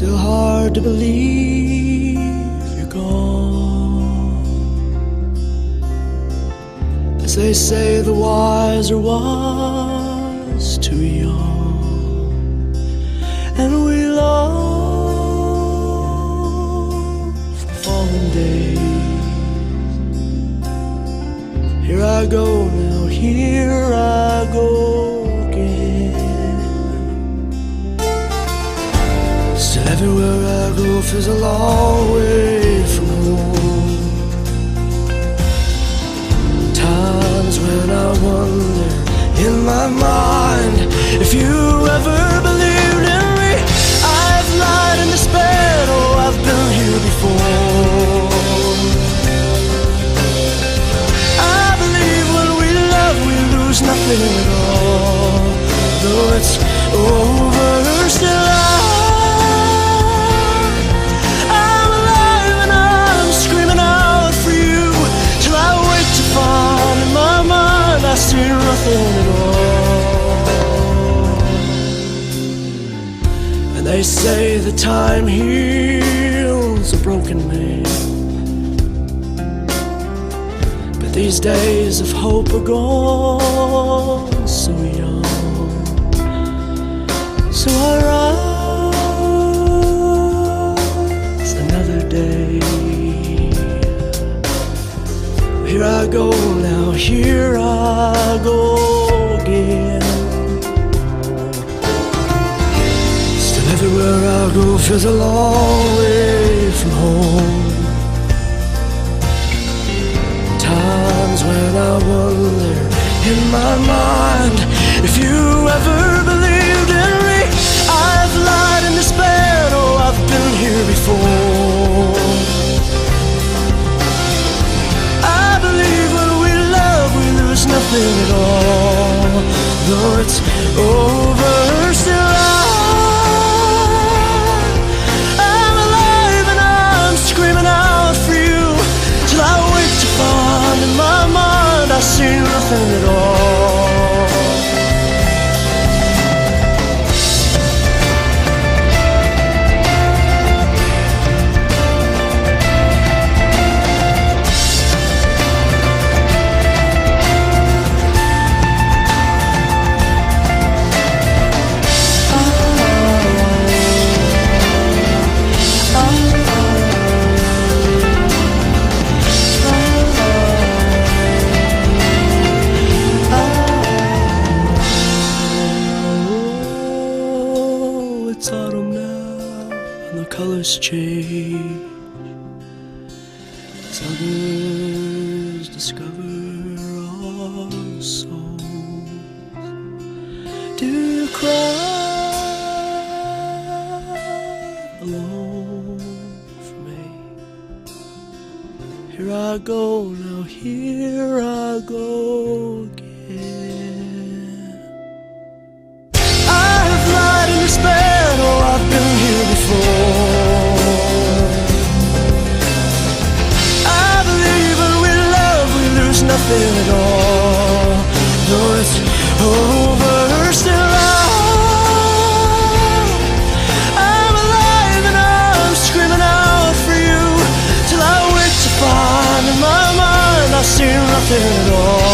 Still hard to believe you're gone. As they say, the wiser was too young, and we love fallen days. Here I go now, here I go again. Still everywhere I go feels a long way from home. Times when I wonder in my mind if you ever believed in me. I've lied and despaired, oh, I've been here before. I believe when we love we lose nothing at all. Though it's over, still I'm alive and I'm screaming out for you, till I wake to find in my mind I see nothing at all. And they say that time heals a broken man, but these days of hope are gone so young. So I rise another day. Here I go now, here I go again. Still everywhere I go feels a long way from home. Times when I wonder in my mind if you ever believed in me. I've lied and despaired, oh, I've been here before. I believe when we love we lose nothing at all. Though it's over, still I'm alive and I'm screaming out for you, till I wake to find in my mind I see nothing at all. It's autumn now, and the colors change as others discover our souls. Do you cry alone for me? Here I go now, here I go again. I've lied and despaired, oh, I've been here before. I believe when we love we lose nothing at all. Though it's over, still I'm alive and I'm screaming out for you, till I wake to find in my mind I see nothing at all.